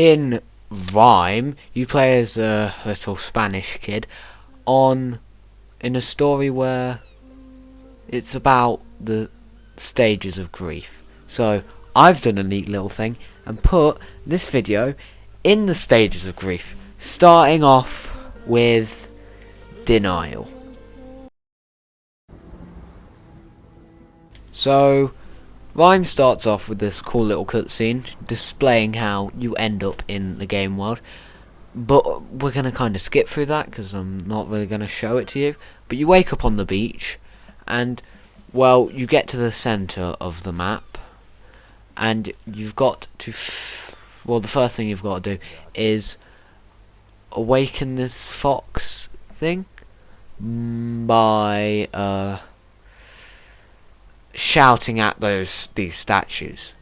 In Rime, you play as a little Spanish kid in a story where it's about the stages of grief. So I've done a neat little thing and put this video in the stages of grief, starting off with denial. So Rhyme starts off with this cool little cutscene displaying how you end up in the game world, but we're going to kind of skip through that because I'm not really going to show it to you. But you wake up on the beach and, well, you get to the centre of the map and you've got to well, the first thing you've got to do is awaken this fox thing by shouting at these statues.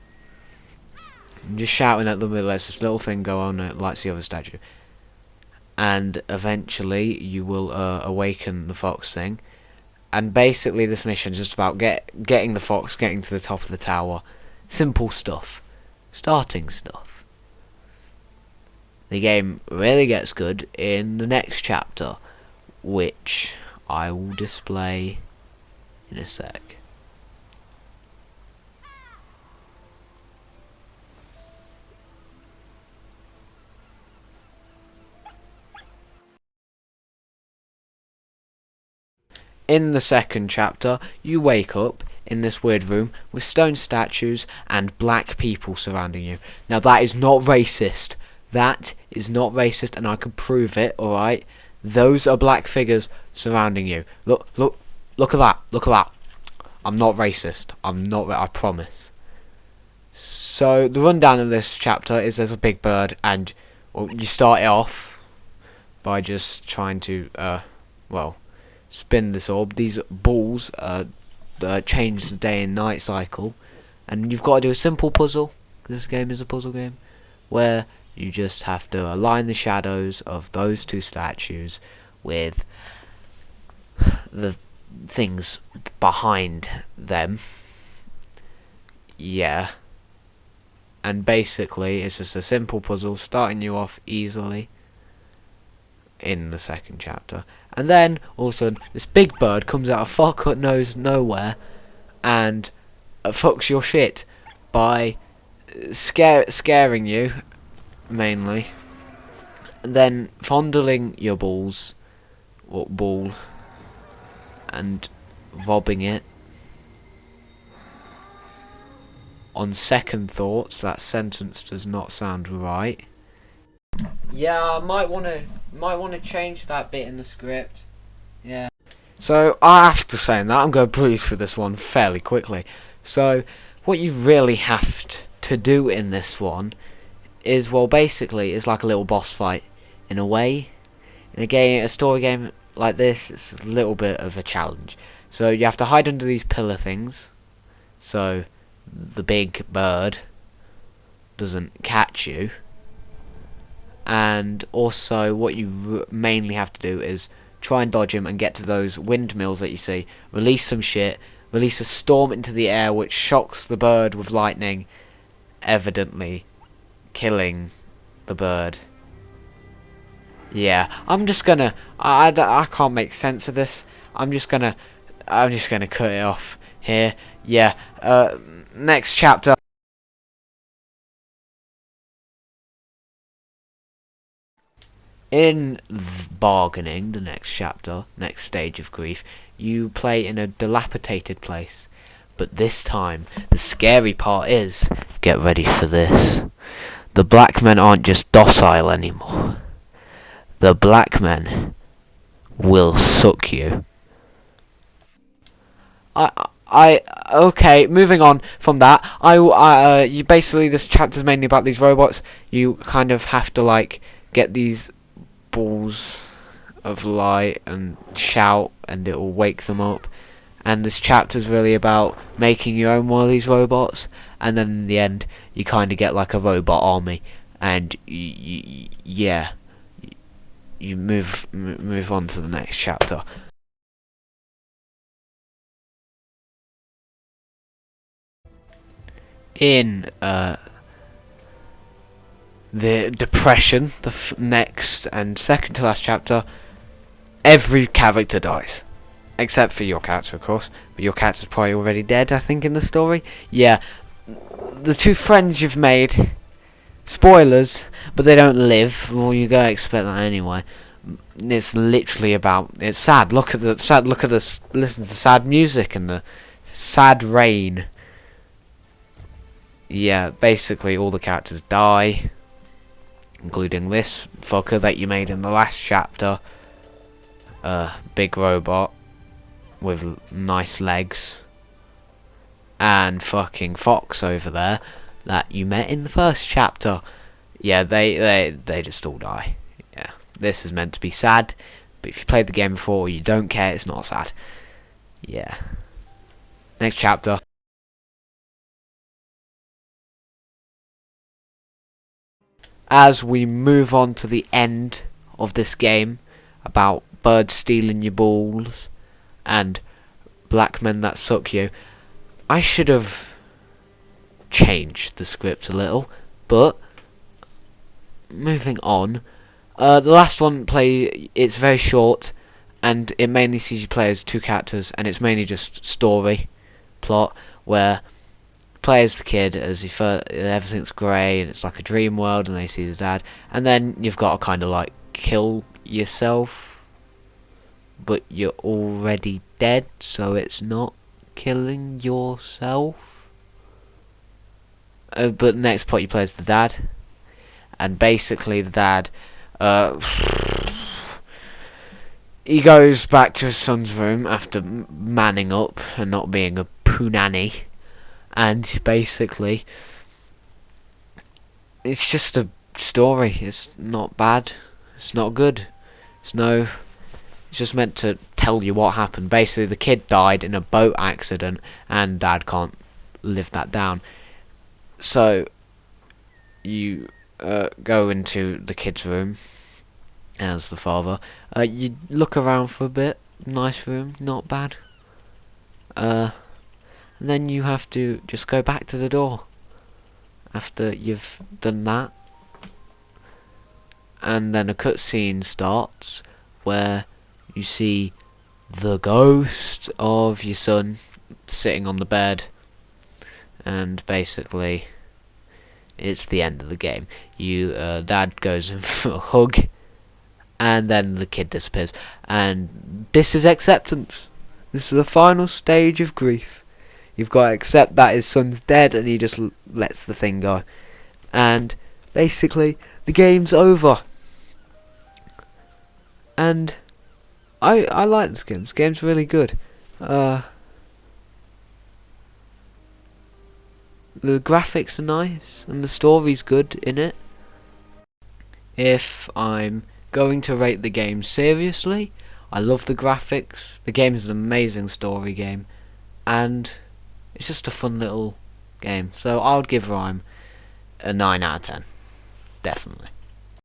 Just shouting at them, it lets this little thing go on and it lights the other statue. And eventually you will awaken the fox thing. And basically this mission is just about getting the fox, getting to the top of the tower. Simple stuff. Starting stuff. The game really gets good in the next chapter, which I will display in a sec. In the second chapter, you wake up in this weird room with stone statues and black people surrounding you. Now that is not racist. That is not racist, and I can prove it, alright? Those are black figures surrounding you. Look at that. Look at that. I'm not racist. I promise. So, the rundown of this chapter is there's a big bird, and well, you start it off by just trying to, spin this orb. These balls change the day and night cycle, and you've got to do a simple puzzle. This game is a puzzle game where you just have to align the shadows of those two statues with the things behind them. Yeah. And basically it's just a simple puzzle starting you off easily in the second chapter. And then all of a sudden this big bird comes out of fuck knows nowhere and fucks your shit by scaring you mainly, and then fondling your ball and robbing it. On second thoughts, that sentence does not sound right. Yeah, I might wanna change that bit in the script. Yeah. So after saying that, I'm going to breeze through this one fairly quickly. So what you really have to do in this one is, well, basically it's like a little boss fight in a way. In a story game like this, it's a little bit of a challenge. So you have to hide under these pillar things so the big bird doesn't catch you. And also what you mainly have to do is try and dodge him and get to those windmills that you see, release some shit, release a storm into the air which shocks the bird with lightning, evidently killing the bird. Yeah, I'm just gonna I can't make sense of this. I'm just gonna cut it off here. Yeah, next chapter. In bargaining, the next chapter, next stage of grief, you play in a dilapidated place. But this time, the scary part is, get ready for this, the black men aren't just docile anymore. The black men will suck you. Okay, moving on from that, you basically, this chapter's mainly about these robots. You kind of have to, like, get these balls of light and shout and it will wake them up, and this chapter's really about making your own one of these robots, and then in the end you kind of get like a robot army, and yeah, you move on to the next chapter. In the depression, the next and second to last chapter, every character dies. Except for your character, of course. But your character's probably already dead, I think, in the story. Yeah. The two friends you've made, spoilers, but they don't live. Well, you gotta expect that anyway. It's literally about. It's sad. Look at the sad. Look at this. Listen to the sad music and the sad rain. Yeah, basically all the characters die, including this fucker that you made in the last chapter. Big robot with nice legs, and fucking Fox over there that you met in the first chapter. Yeah, they just all die. Yeah, this is meant to be sad, but if you played the game before, you don't care. It's not sad. Yeah. Next chapter. As we move on to the end of this game, about birds stealing your balls and black men that suck you, I should have changed the script a little, but moving on. The last one it's very short, and it mainly sees you play as two characters, and it's mainly just story, plot, where play as the kid as everything's grey and it's like a dream world, and they see his dad, and then you've got to kind of like kill yourself, but you're already dead, so it's not killing yourself. But the next part you play as the dad, and basically the dad, he goes back to his son's room after manning up and not being a punani, and basically it's just a story. It's not bad, it's not good, it's just meant to tell you what happened. Basically the kid died in a boat accident and dad can't live that down, so you go into the kid's room as the father. You look around for a bit. Nice room, not bad. And then you have to just go back to the door after you've done that, and then a cutscene starts where you see the ghost of your son sitting on the bed, and basically it's the end of the game. Dad goes in for a hug, and then the kid disappears, and this is acceptance. This is the final stage of grief. You've got to accept that his son's dead, and he just lets the thing go, and basically the game's over. And I like this game. This game's really good. The graphics are nice, and the story's good in it. If I'm going to rate the game seriously, I love the graphics. The game is an amazing story game, and it's just a fun little game. So I would give Rime a 9 out of 10. Definitely.